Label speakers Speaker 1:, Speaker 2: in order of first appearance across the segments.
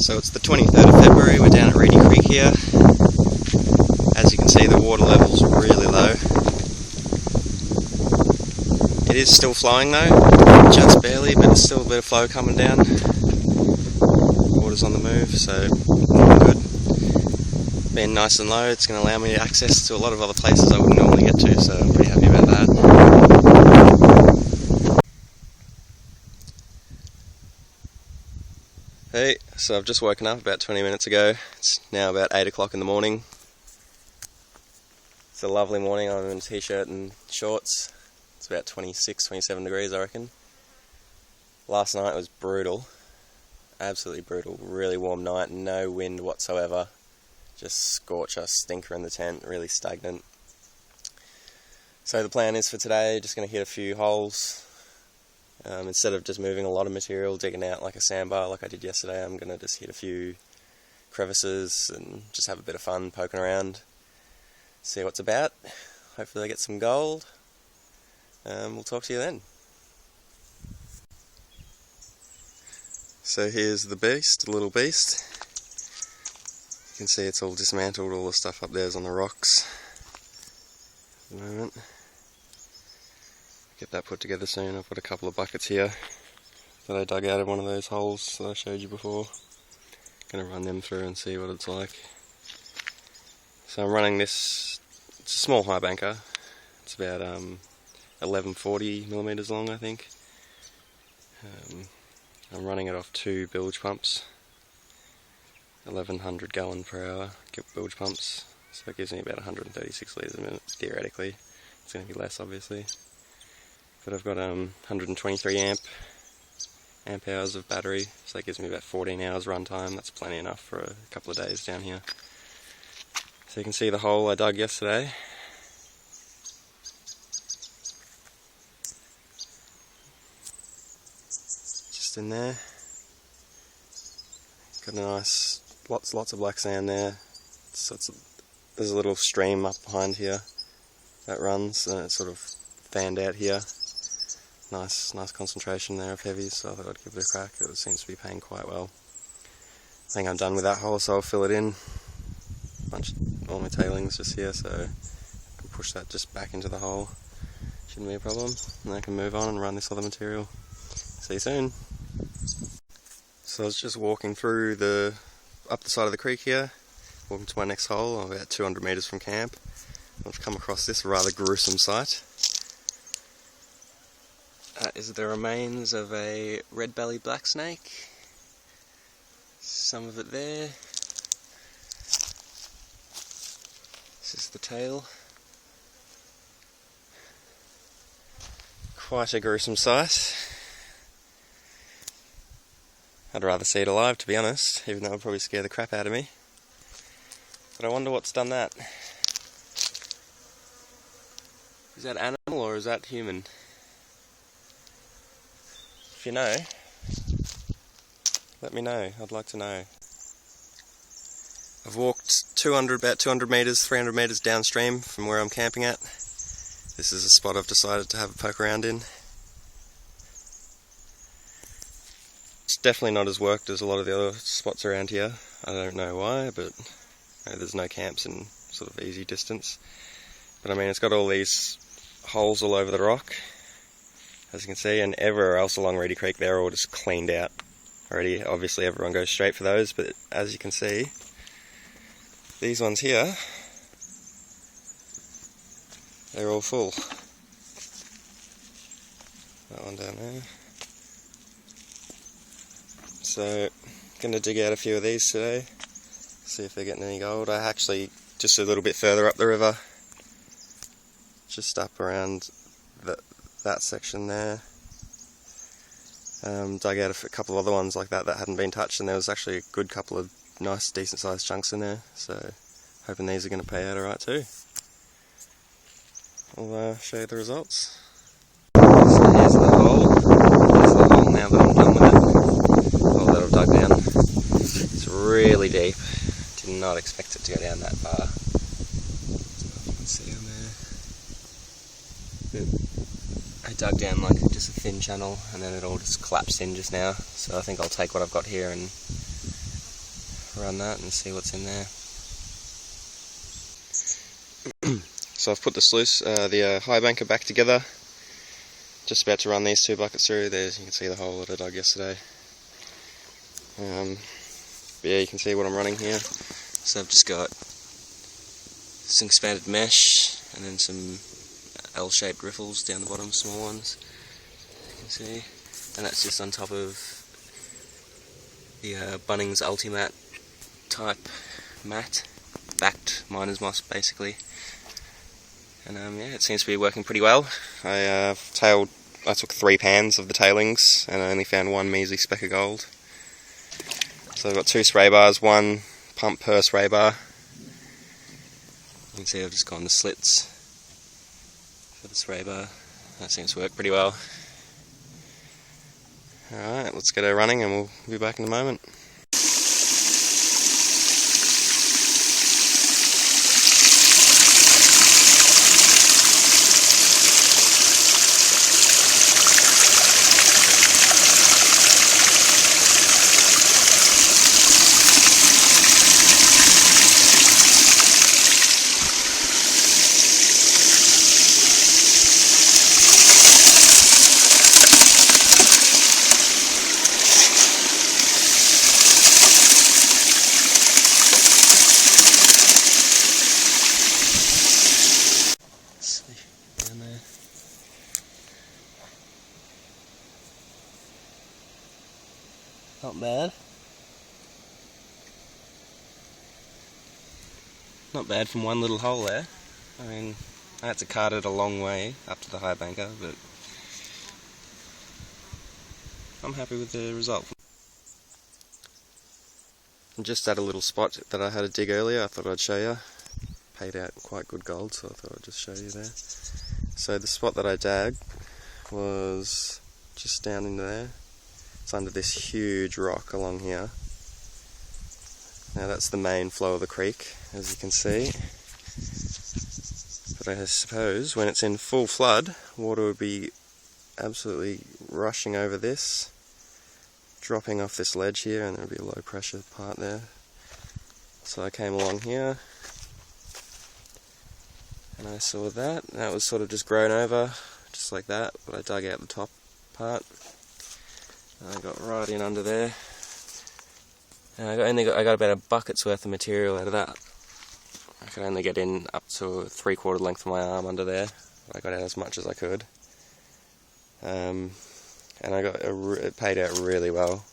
Speaker 1: So it's the 23rd of February, we're down at Reedy Creek here. As you can see, the water level's really low. It is still flowing though, just barely, but there's still a bit of flow coming down. Water's on the move, so good. Being nice and low, it's going to allow me access to a lot of other places I wouldn't normally get to, so I'm pretty happy about that. Hey, so I've just woken up about 20 minutes ago. It's now about 8 o'clock in the morning. It's a lovely morning. I'm in a t-shirt and shorts. It's about 26, 27 degrees I reckon. Last night was brutal. Absolutely brutal. Really warm night, no wind whatsoever. Just scorcher, stinker in the tent, really stagnant. So the plan is for today, just going to hit a few holes. Instead of just moving a lot of material, digging out like a sandbar like I did yesterday, I'm going to just hit a few crevices and just have a bit of fun poking around, see what's about. Hopefully I get some gold. We'll talk to you then. So here's the beast, the little beast. You can see it's all dismantled, all the stuff up there is on the rocks at the moment. Get that put together soon. I've got a couple of buckets here that I dug out of one of those holes that I showed you before. Gonna run them through and see what it's like. So I'm running this, it's a small high banker. It's about 1140mm long I think. I'm running it off 2 bilge pumps. 1100 gallon per hour bilge pumps. So it gives me about 136 litres a minute theoretically. It's going to be less obviously. But I've got 123 amp hours of battery, so that gives me about 14 hours run time. That's plenty enough for a couple of days down here. So you can see the hole I dug yesterday. Just in there. Got a nice, lots of black sand there. So there's a little stream up behind here that runs, and it's sort of fanned out here. Nice concentration there of heavies, so I thought I'd give it a crack. It seems to be paying quite well. I think I'm done with that hole, so I'll fill it in. All my tailings just here, so I can push that just back into the hole. Shouldn't be a problem. And I can move on and run this other material. See you soon. So I was just walking through up the side of the creek here, walking to my next hole. I'm about 200 metres from camp. I've come across this rather gruesome sight. That is the remains of a red-bellied black snake. Some of it there. This is the tail. Quite a gruesome sight. I'd rather see it alive, to be honest, even though it would probably scare the crap out of me. But I wonder what's done that. Is that animal or is that human? If you know, let me know. I'd like to know. I've walked about 200 metres, 300 metres downstream from where I'm camping at. This is a spot I've decided to have a poke around in. It's definitely not as worked as a lot of the other spots around here. I don't know why, but there's no camps in sort of easy distance. But I mean, it's got all these holes all over the rock, as you can see, and everywhere else along Reedy Creek they're all just cleaned out already. Obviously everyone goes straight for those, but as you can see, these ones here, they're all full. That one down there. So, going to dig out a few of these today, see if they're getting any gold. I actually, just a little bit further up the river, just up around that section there, dug out a couple of other ones like that hadn't been touched, and there was actually a good couple of nice decent sized chunks in there, so hoping these are going to pay out alright too. I'll show you the results. So here's the hole. Here's the hole now that I'm done with it. The hole that I've dug down. It's really deep. Did not expect it to go down that far. You can see down there. I dug down like just a thin channel and then it all just collapsed in just now. So I think I'll take what I've got here and run that and see what's in there. So I've put the sluice, the high banker back together. Just about to run these 2 buckets through. There's, you can see the hole that I dug yesterday. But yeah, you can see what I'm running here. So I've just got some expanded mesh and then some L-shaped riffles down the bottom, small ones, you can see. And that's just on top of the Bunnings Ultimat type mat, backed miner's moss basically. And yeah, it seems to be working pretty well. I took 3 pans of the tailings and I only found 1 measly speck of gold. So I've got 2 spray bars, 1 pump per spray bar. You can see I've just gone the slits for the spray bar. That seems to work pretty well. Alright, let's get her running and we'll be back in a moment. Down there. Not bad. Not bad from one little hole there. I mean, I had to cart it a long way up to the high banker, but I'm happy with the result. I'm just at a little spot that I had to dig earlier. I thought I'd show you. Paid out quite good gold, so I thought I'd just show you there. So the spot that I dug was just down in there. It's under this huge rock along here. Now that's the main flow of the creek, as you can see. But I suppose when it's in full flood, water would be absolutely rushing over this, dropping off this ledge here, and there would be a low pressure part there. So I came along here, and I saw that, and that was sort of just grown over, just like that, but I dug out the top part, and I got right in under there, and I got about a bucket's worth of material out of that. I could only get in up to 3/4 length of my arm under there, but I got out as much as I could, and it paid out really well.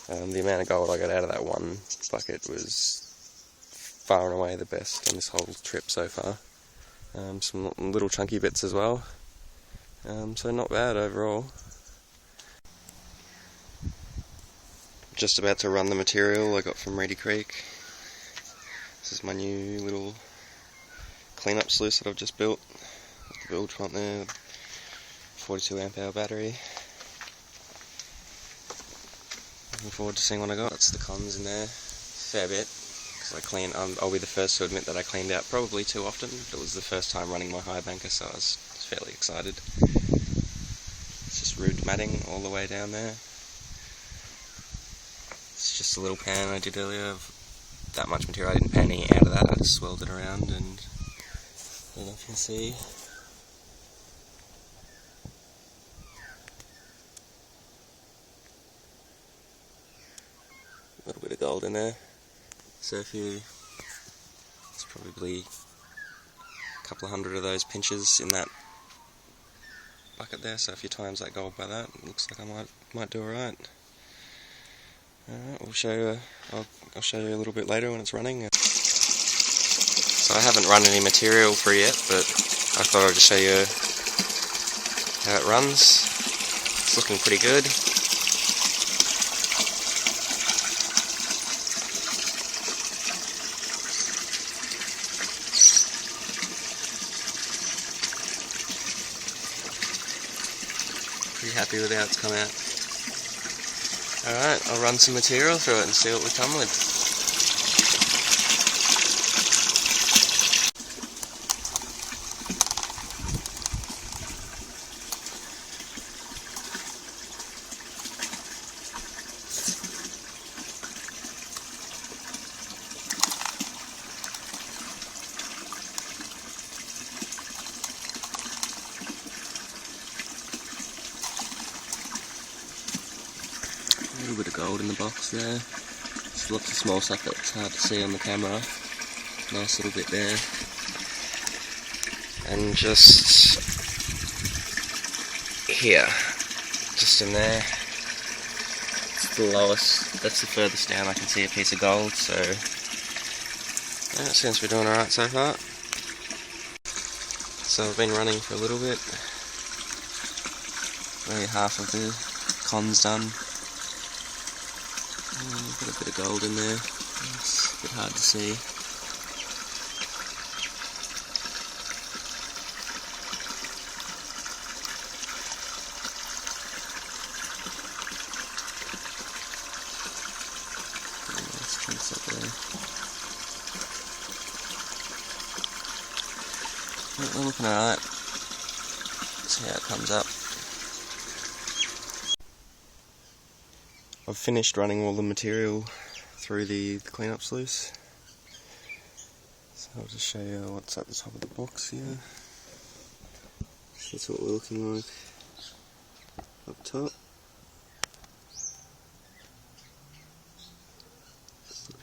Speaker 1: The amount of gold I got out of that one bucket was far and away the best on this whole trip so far. Some little chunky bits as well, so not bad overall. Just about to run the material I got from Reedy Creek. This is my new little cleanup sluice that I've just built. The build front there, 42 amp hour battery. Looking forward to seeing what I got. That's the cons in there, fair bit. I'll be the first to admit that I cleaned out probably too often. It was the first time running my high banker, so I was fairly excited. It's just root matting all the way down there. It's just a little pan I did earlier of that much material. I didn't pan any out of that, I just swirled it around, and I don't know if you can see. A little bit of gold in there. So it's probably a couple of hundred of those pinches in that bucket there, so if you times that gold by that, it looks like I might do alright. Alright, I'll show you a little bit later when it's running. So I haven't run any material through yet, but I thought I'd just show you how it runs. It's looking pretty good. Pretty happy with how it's come out. Alright, I'll run some material through it and see what we come with. little bit of gold in the box there. Just lots of small stuff that's hard to see on the camera. Nice little bit there. And just here, just in there, it's the lowest, that's the furthest down I can see a piece of gold, so yeah, it seems to be doing alright so far. So I've been running for a little bit, maybe half of the con's done. Got a bit of gold in there, it's a bit hard to see. Up there. We're looking alright. See how it comes up. I've finished running all the material through the cleanup sluice. So I'll just show you what's at the top of the box here. That's what we're looking like up top.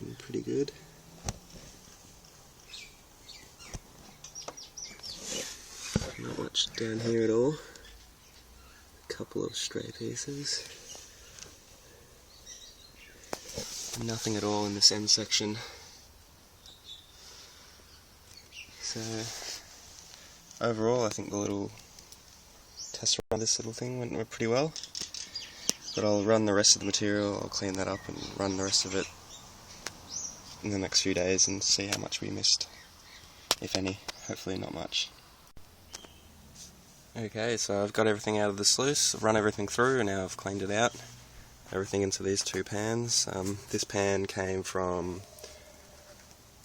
Speaker 1: Looking pretty good. Not much down here at all. A couple of stray pieces. Nothing at all in this end section. So overall I think the little test run of this little thing went pretty well. But I'll run the rest of the material, I'll clean that up and run the rest of it in the next few days and see how much we missed, if any. Hopefully not much. Okay, so I've got everything out of the sluice, I've run everything through and now I've cleaned it out. Everything into these two pans. This pan came from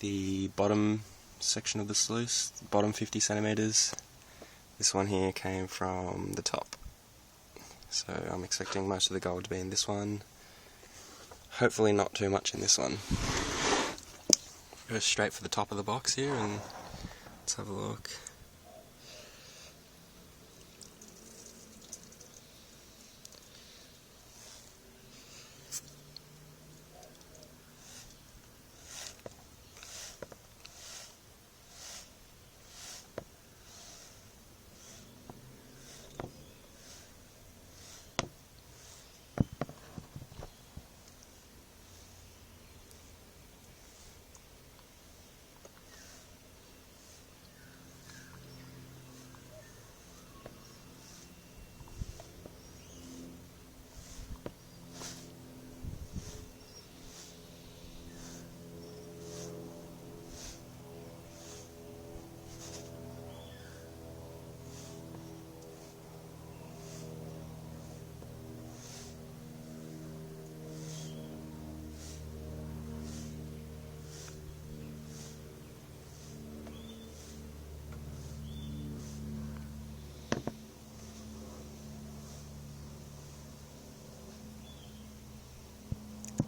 Speaker 1: the bottom section of the sluice, bottom 50 centimeters. This one here came from the top. So I'm expecting most of the gold to be in this one. Hopefully not too much in this one. Go straight for the top of the box here and let's have a look.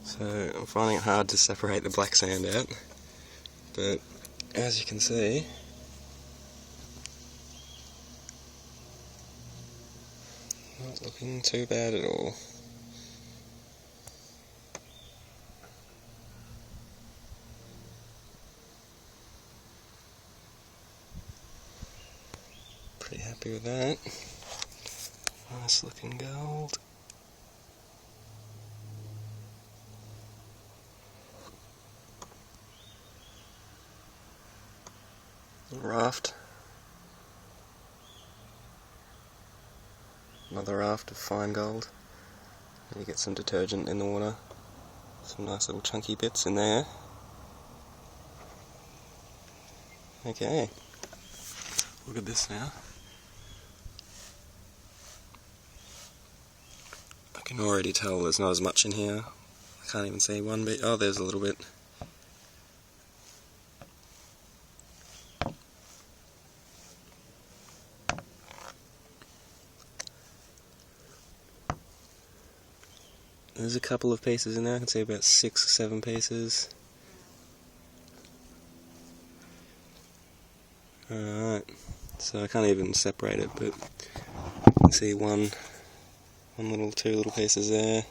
Speaker 1: So I'm finding it hard to separate the black sand out, but as you can see, not looking too bad at all. Pretty happy with that. Nice looking gold. Raft. Another raft of fine gold. And you get some detergent in the water. Some nice little chunky bits in there. Okay. Look at this now. I can already tell there's not as much in here. I can't even see one bit. Oh, there's a little bit. There's a couple of pieces in there, I can see about 6 or 7 pieces. Alright, so I can't even separate it, but you can see two little pieces there,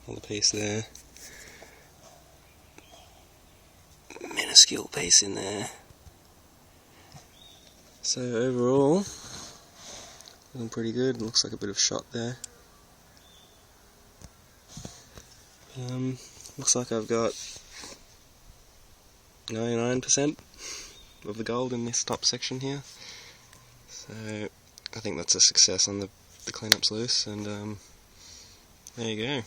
Speaker 1: Another piece there. Minuscule piece in there. So overall, looking pretty good. Looks like a bit of shot there. Looks like I've got 99% of the gold in this top section here. So I think that's a success on the cleanup sluice, and there you go.